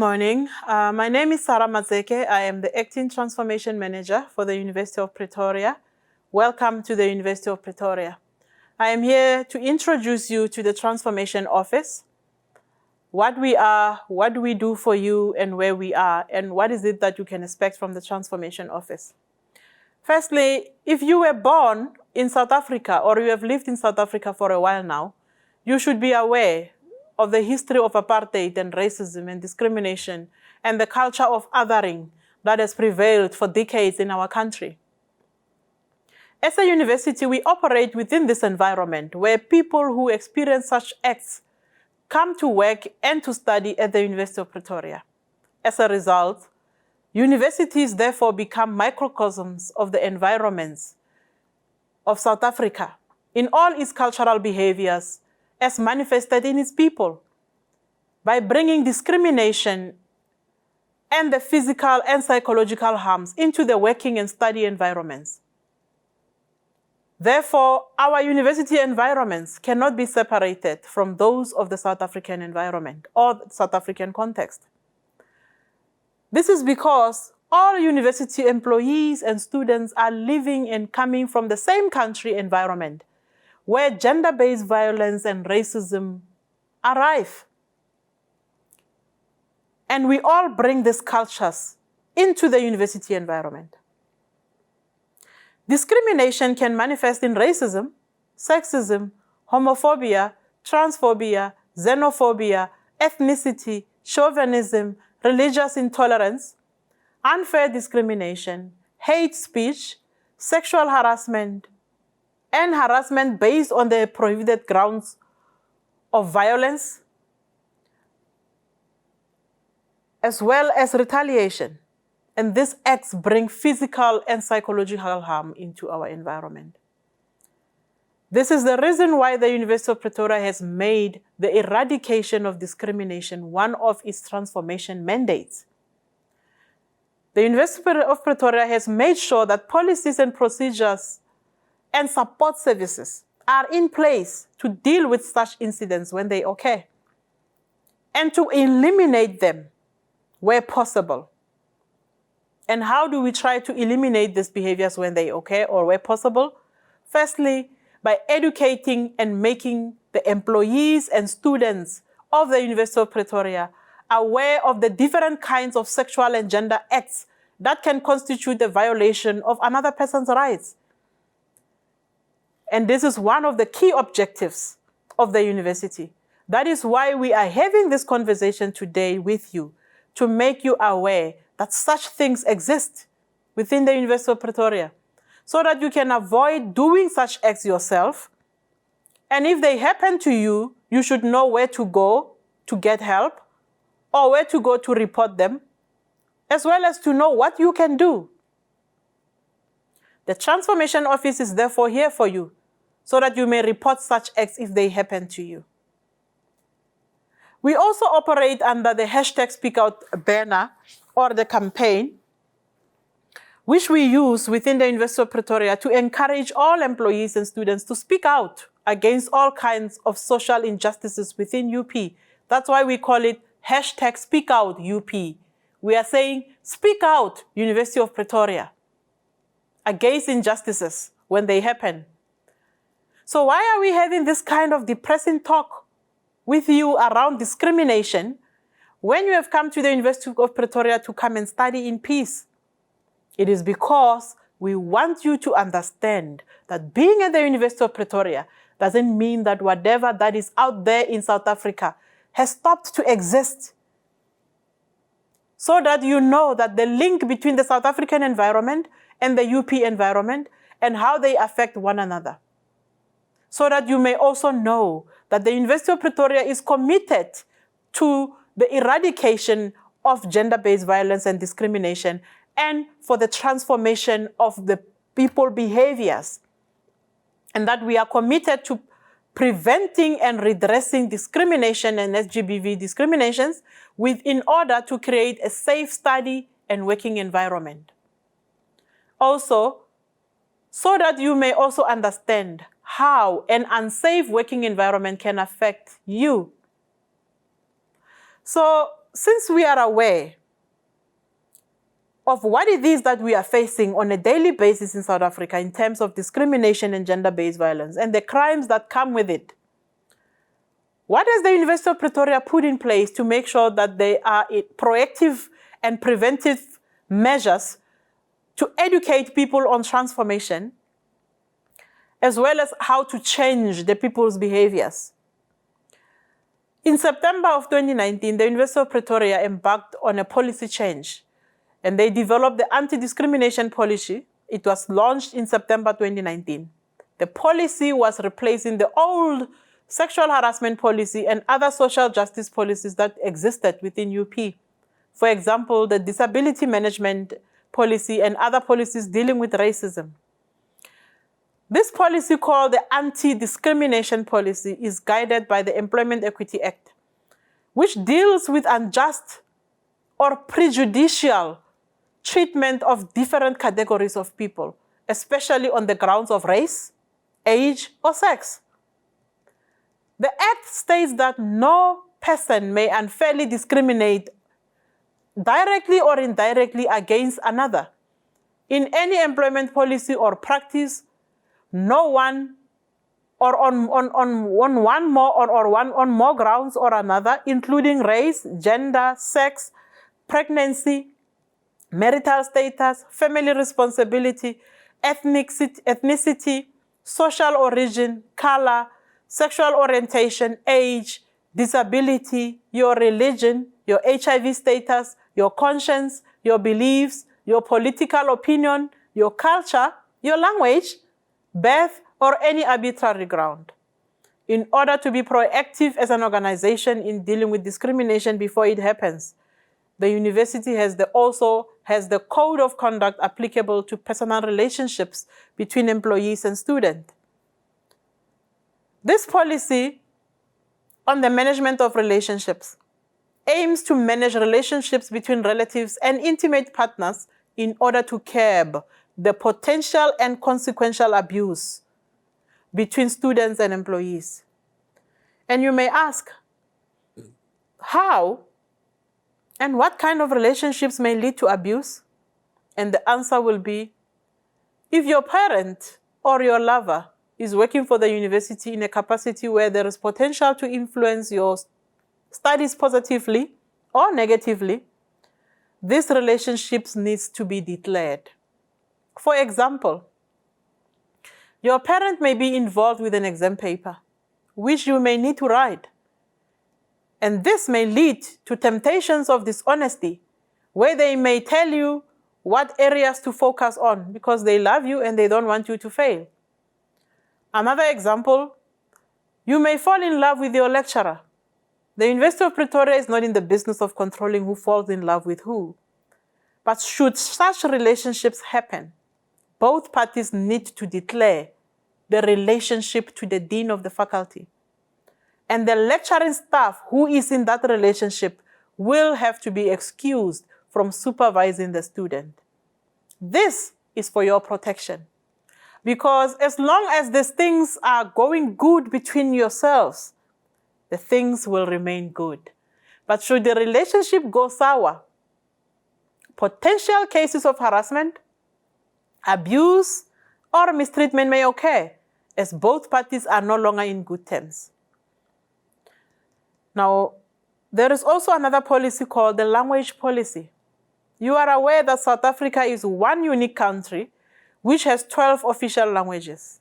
morning. My name is Sarah Mazeke. I am the Acting Transformation Manager for the University of Pretoria. Welcome to the University of Pretoria. I am here to introduce you to the Transformation Office, what we are, what we do for you, and where we are, and what is it that you can expect from the Transformation Office. Firstly, if you were born in South Africa or you have lived in South Africa for a while now, you should be aware of the history of apartheid and racism and discrimination and the culture of othering that has prevailed for decades in our country. As a university, we operate within this environment where people who experience such acts come to work and to study at the University of Pretoria. As a result, universities therefore become microcosms of the environments of South Africa in all its cultural behaviors as manifested in its people, by bringing discrimination and the physical and psychological harms into the working and study environments. Therefore, our university environments cannot be separated from those of the South African environment or the South African context. This is because all university employees and students are living and coming from the same country environment, where gender-based violence and racism are rife. And we all bring these cultures into the university environment. Discrimination can manifest in racism, sexism, homophobia, transphobia, xenophobia, ethnicity, chauvinism, religious intolerance, unfair discrimination, hate speech, sexual harassment, and harassment based on the prohibited grounds of violence, as well as retaliation. And these acts bring physical and psychological harm into our environment. This is the reason why the University of Pretoria has made the eradication of discrimination one of its transformation mandates. The University of Pretoria has made sure that policies and procedures and support services are in place to deal with such incidents when they occur and to eliminate them where possible. And how do we try to eliminate these behaviors when they occur or where possible? Firstly, by educating and making the employees and students of the University of Pretoria aware of the different kinds of sexual and gender acts that can constitute a violation of another person's rights. And this is one of the key objectives of the university. That is why we are having this conversation today with you, to make you aware that such things exist within the University of Pretoria, so that you can avoid doing such acts yourself. And if they happen to you, you should know where to go to get help or where to go to report them, as well as to know what you can do. The Transformation Office is therefore here for you, so that you may report such acts if they happen to you. We also operate under the #SpeakOut banner or the campaign, which we use within the University of Pretoria to encourage all employees and students to speak out against all kinds of social injustices within UP. That's why we call it #SpeakOutUP. We are saying, speak out, University of Pretoria, against injustices when they happen. So why are we having this kind of depressing talk with you around discrimination when you have come to the University of Pretoria to come and study in peace? It is because we want you to understand that being at the University of Pretoria doesn't mean that whatever that is out there in South Africa has stopped to exist. So that you know that the link between the South African environment and the UP environment and how they affect one another. So that you may also know that the University of Pretoria is committed to the eradication of gender-based violence and discrimination and for the transformation of the people behaviors. And that we are committed to preventing and redressing discrimination and SGBV discriminations in order to create a safe study and working environment. Also, so that you may also understand how an unsafe working environment can affect you. So since we are aware of what it is that we are facing on a daily basis in South Africa in terms of discrimination and gender-based violence and the crimes that come with it, what has the University of Pretoria put in place to make sure that there are proactive and preventive measures to educate people on transformation, as well as how to change the people's behaviors? In September of 2019, the University of Pretoria embarked on a policy change, and they developed the Anti-Discrimination Policy. It was launched in September 2019. The policy was replacing the old sexual harassment policy and other social justice policies that existed within UP. For example, the disability management policy and other policies dealing with racism. This policy, called the Anti-Discrimination Policy, is guided by the Employment Equity Act, which deals with unjust or prejudicial treatment of different categories of people, especially on the grounds of race, age, or sex. The Act states that no person may unfairly discriminate directly or indirectly against another in any employment policy or practice, no one or on more grounds or another, including race, gender, sex, pregnancy, marital status, family responsibility, ethnicity, social origin, color, sexual orientation, age, disability, your religion, your HIV status, your conscience, your beliefs, your political opinion, your culture, your language, birth, or any arbitrary ground. In order to be proactive as an organization in dealing with discrimination before it happens, the university also has the code of conduct applicable to personal relationships between employees and students. This policy on the management of relationships aims to manage relationships between relatives and intimate partners in order to curb the potential and consequential abuse between students and employees. And you may ask, how and what kind of relationships may lead to abuse? And the answer will be, if your parent or your lover is working for the university in a capacity where there is potential to influence your studies positively or negatively, these relationships needs to be declared. For example, your parent may be involved with an exam paper, which you may need to write. And this may lead to temptations of dishonesty, where they may tell you what areas to focus on because they love you and they don't want you to fail. Another example, you may fall in love with your lecturer. The University of Pretoria is not in the business of controlling who falls in love with who. But should such relationships happen, both parties need to declare the relationship to the dean of the faculty. And the lecturing staff who is in that relationship will have to be excused from supervising the student. This is for your protection. Because as long as these things are going good between yourselves, the things will remain good. But should the relationship go sour, potential cases of harassment, abuse, or mistreatment may occur, as both parties are no longer in good terms. Now, there is also another policy called the language policy. You are aware that South Africa is one unique country which has 12 official languages.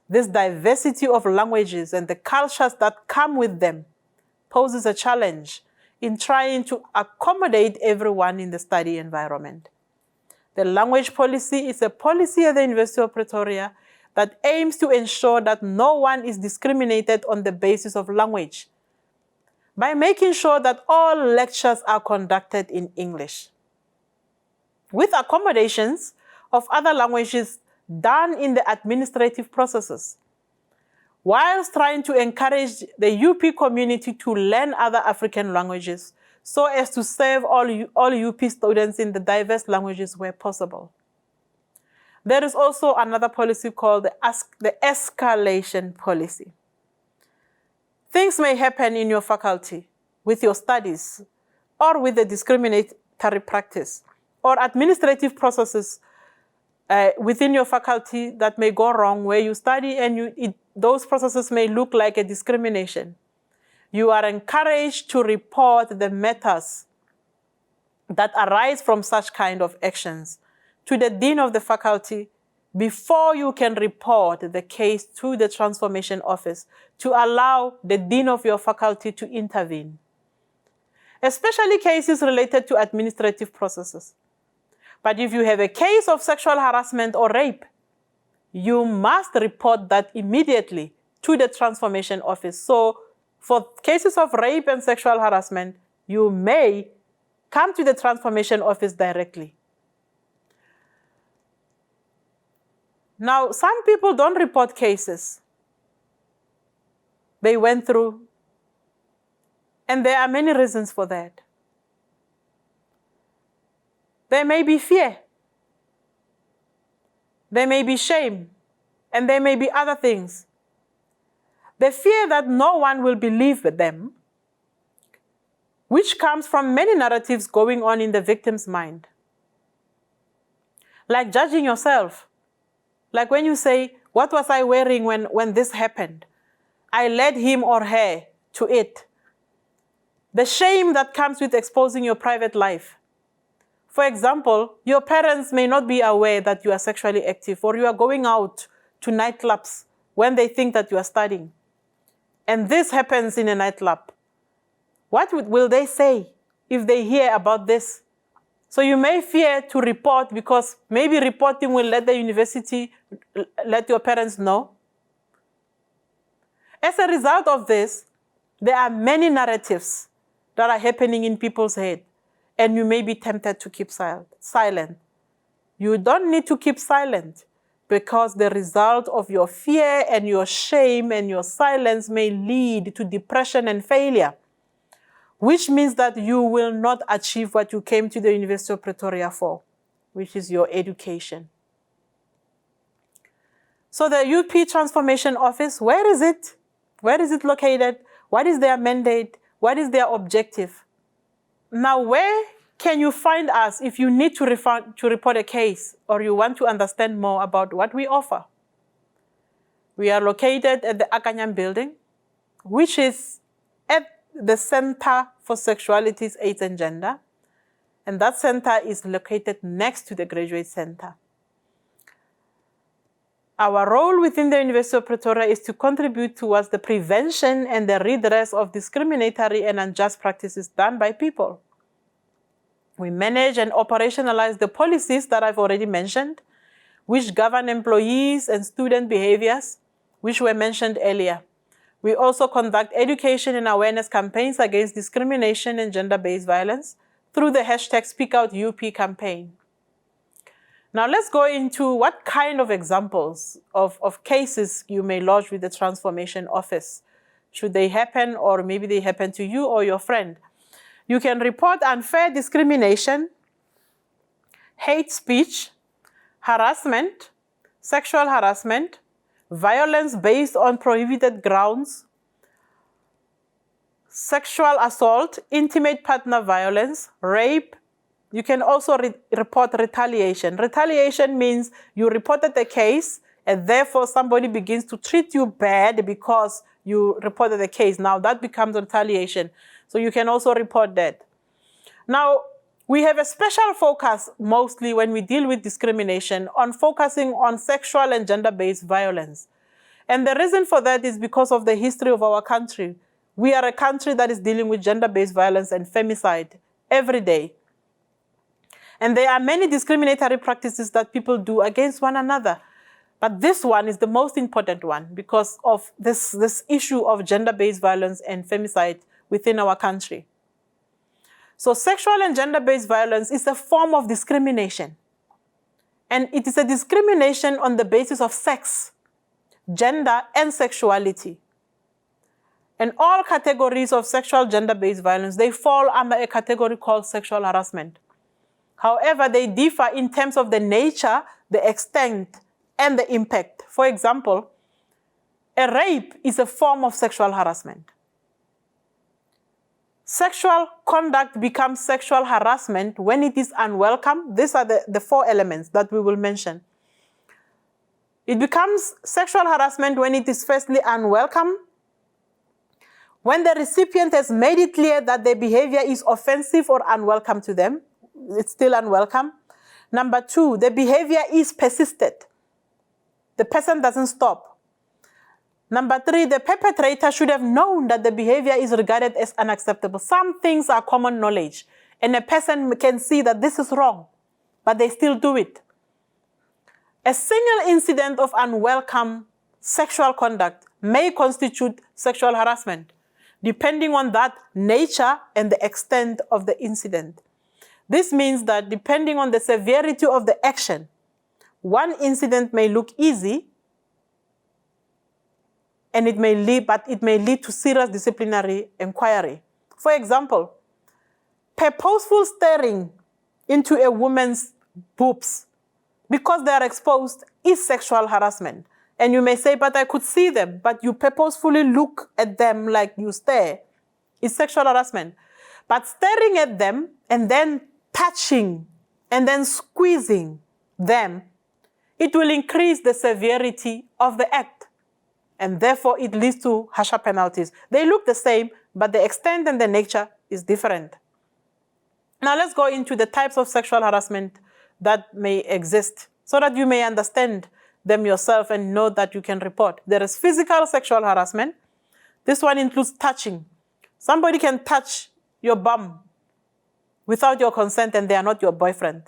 This diversity of languages and the cultures that come with them poses a challenge in trying to accommodate everyone in the study environment. The language policy is a policy at the University of Pretoria that aims to ensure that no one is discriminated on the basis of language, by making sure that all lectures are conducted in English, with accommodations of other languages done in the administrative processes, whilst trying to encourage the UP community to learn other African languages so as to serve all UP students in the diverse languages where possible. There is also another policy called the escalation policy. Things may happen in your faculty with your studies or with the discriminatory practice or administrative processes within your faculty that may go wrong where you study and those processes may look like a discrimination, you are encouraged to report the matters that arise from such kind of actions to the dean of the faculty before you can report the case to the transformation office to allow the dean of your faculty to intervene, especially cases related to administrative processes. But if you have a case of sexual harassment or rape, you must report that immediately to the transformation office. So for cases of rape and sexual harassment, you may come to the transformation office directly. Now, some people don't report cases they went through, and there are many reasons for that. There may be fear, there may be shame, and there may be other things. The fear that no one will believe them, which comes from many narratives going on in the victim's mind. Like judging yourself. Like when you say, what was I wearing when this happened? I led him or her to it. The shame that comes with exposing your private life. For example, your parents may not be aware that you are sexually active or you are going out to nightclubs when they think that you are studying. And this happens in a nightclub. What will they say if they hear about this? So you may fear to report because maybe reporting will let the university, let your parents know. As a result of this, there are many narratives that are happening in people's head, and you may be tempted to keep silent. You don't need to keep silent because the result of your fear and your shame and your silence may lead to depression and failure, which means that you will not achieve what you came to the University of Pretoria for, which is your education. So the UP Transformation Office, where is it? Where is it located? What is their mandate? What is their objective? Now, where can you find us if you need to report a case or you want to understand more about what we offer? We are located at the Akanyam building, which is at the Center for Sexualities, AIDS and Gender. And that center is located next to the Graduate Center. Our role within the University of Pretoria is to contribute towards the prevention and the redress of discriminatory and unjust practices done by people. We manage and operationalize the policies that I've already mentioned, which govern employees and student behaviors, which were mentioned earlier. We also conduct education and awareness campaigns against discrimination and gender-based violence through the #SpeakOutUP campaign. Now let's go into what kind of examples of cases you may lodge with the Transformation Office. Should they happen, or maybe they happen to you or your friend. You can report unfair discrimination, hate speech, harassment, sexual harassment, violence based on prohibited grounds, sexual assault, intimate partner violence, rape. You can also report retaliation. Retaliation means you reported the case and therefore somebody begins to treat you bad because you reported the case. Now that becomes retaliation. So you can also report that. Now, we have a special focus mostly when we deal with discrimination on focusing on sexual and gender-based violence. And the reason for that is because of the history of our country. We are a country that is dealing with gender-based violence and femicide every day. And there are many discriminatory practices that people do against one another. But this one is the most important one because of this issue of gender-based violence and femicide within our country. So sexual and gender-based violence is a form of discrimination. And it is a discrimination on the basis of sex, gender, and sexuality. And all categories of sexual gender-based violence, they fall under a category called sexual harassment. However, they differ in terms of the nature, the extent, and the impact. For example, a rape is a form of sexual harassment. Sexual conduct becomes sexual harassment when it is unwelcome. These are the 4 elements that we will mention. It becomes sexual harassment when it is firstly unwelcome, when the recipient has made it clear that their behavior is offensive or unwelcome to them. It's still unwelcome. Number 2, the behavior is persistent. The person doesn't stop. Number 3, the perpetrator should have known that the behavior is regarded as unacceptable. Some things are common knowledge, and a person can see that this is wrong, but they still do it. A single incident of unwelcome sexual conduct may constitute sexual harassment, depending on that nature and the extent of the incident. This means that depending on the severity of the action, one incident may look easy, and it may lead to serious disciplinary inquiry. For example, purposeful staring into a woman's boobs because they are exposed is sexual harassment. And you may say, but I could see them, but you purposefully look at them like you stare. It's sexual harassment. But staring at them and then touching and then squeezing them, it will increase the severity of the act. And therefore, it leads to harsher penalties. They look the same, but the extent and the nature is different. Now let's go into the types of sexual harassment that may exist so that you may understand them yourself and know that you can report. There is physical sexual harassment. This one includes touching. Somebody can touch your bum without your consent and they are not your boyfriend.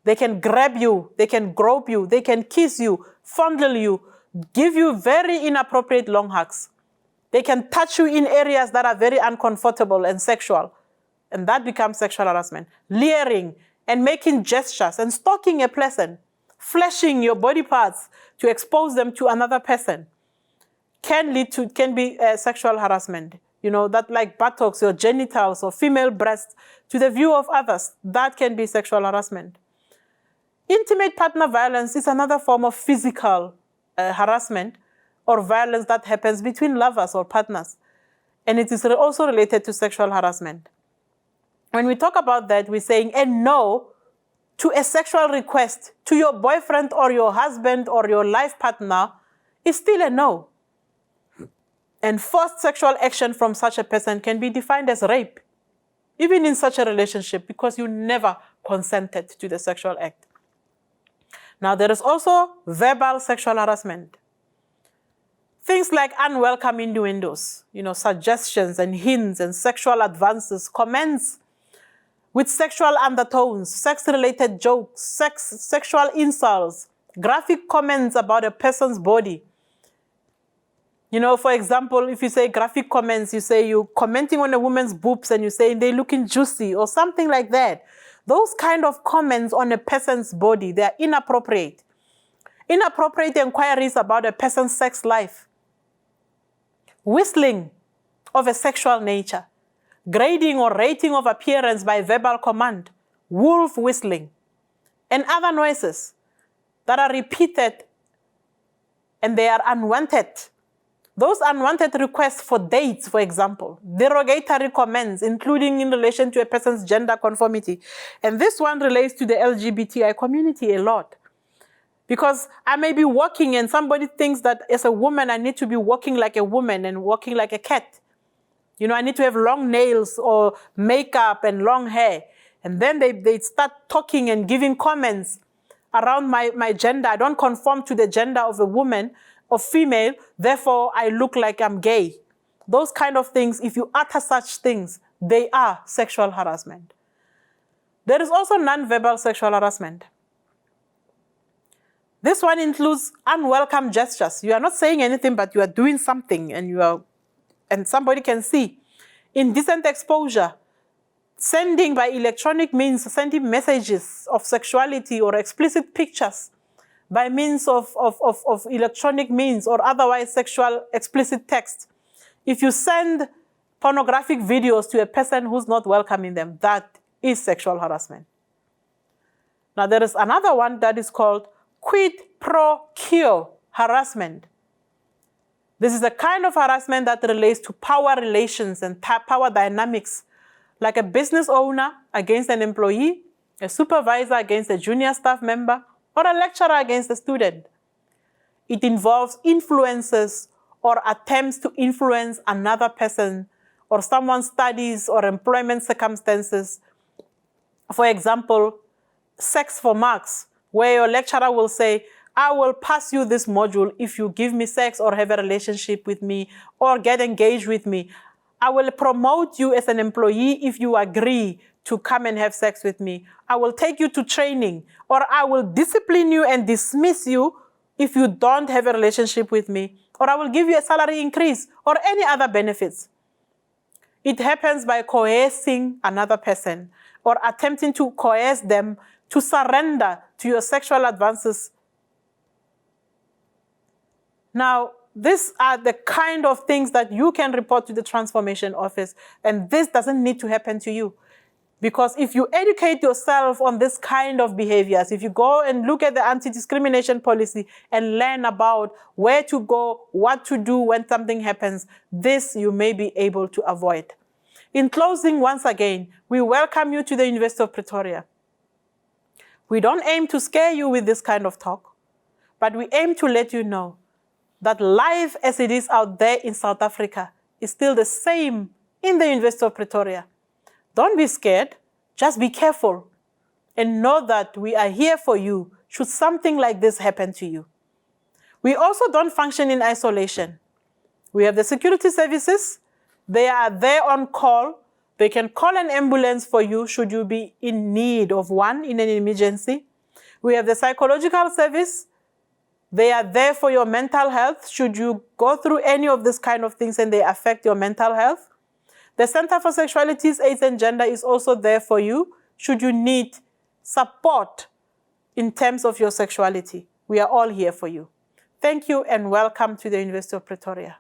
They can grab you, they can grope you, they can kiss you, fondle you, give you very inappropriate long hugs. They can touch you in areas that are very uncomfortable and sexual. And that becomes sexual harassment. Leering and making gestures and stalking a person, flashing your body parts to expose them to another person can be sexual harassment. You know, that like buttocks or genitals or female breasts to the view of others, that can be sexual harassment. Intimate partner violence is another form of physical harassment or violence that happens between lovers or partners. And it is also related to sexual harassment. When we talk about that, we're saying a no to a sexual request to your boyfriend or your husband or your life partner is still a no. And forced sexual action from such a person can be defined as rape, even in such a relationship, because you never consented to the sexual act. Now, there is also verbal sexual harassment. Things like unwelcome innuendos, suggestions and hints and sexual advances, comments with sexual undertones, sex-related jokes, sexual insults, graphic comments about a person's body. For example, if you say graphic comments, you say you're commenting on a woman's boobs and you say they're looking juicy or something like that. Those kind of comments on a person's body, they are inappropriate. Inappropriate inquiries about a person's sex life. Whistling of a sexual nature. Grading or rating of appearance by verbal command. Wolf whistling. And other noises that are repeated and they are unwanted. Those unwanted requests for dates, for example, derogatory comments, including in relation to a person's gender conformity. And this one relates to the LGBTI community a lot. Because I may be walking and somebody thinks that as a woman, I need to be walking like a woman and walking like a cat. I need to have long nails or makeup and long hair. And then they start talking and giving comments around my gender. I don't conform to the gender of a woman or female, therefore I look like I'm gay. Those kind of things, if you utter such things, they are sexual harassment. There is also non-verbal sexual harassment. This one includes unwelcome gestures. You are not saying anything, but you are doing something and somebody can see. Indecent exposure. Sending by electronic means, sending messages of sexuality or explicit pictures by means of electronic means or otherwise sexual explicit text. If you send pornographic videos to a person who's not welcoming them, that is sexual harassment. Now there is another one that is called quid pro quo harassment. This is a kind of harassment that relates to power relations and power dynamics like a business owner against an employee, a supervisor against a junior staff member, or a lecturer against a student. It involves influences or attempts to influence another person or someone's studies or employment circumstances. For example, sex for marks, where your lecturer will say, I will pass you this module if you give me sex or have a relationship with me or get engaged with me. I will promote you as an employee if you agree to come and have sex with me. I will take you to training, or I will discipline you and dismiss you if you don't have a relationship with me, or I will give you a salary increase or any other benefits. It happens by coercing another person or attempting to coerce them to surrender to your sexual advances. Now, these are the kind of things that you can report to the Transformation Office, and this doesn't need to happen to you. Because if you educate yourself on this kind of behaviors, if you go and look at the anti-discrimination policy and learn about where to go, what to do when something happens, this you may be able to avoid. In closing, once again, we welcome you to the University of Pretoria. We don't aim to scare you with this kind of talk, but we aim to let you know that life as it is out there in South Africa is still the same in the University of Pretoria. Don't be scared, just be careful and know that we are here for you should something like this happen to you. We also don't function in isolation. We have the security services. They are there on call. They can call an ambulance for you should you be in need of one in an emergency. We have the psychological service. They are there for your mental health should you go through any of these kind of things and they affect your mental health. The Center for Sexualities, AIDS and Gender is also there for you should you need support in terms of your sexuality. We are all here for you. Thank you and welcome to the University of Pretoria.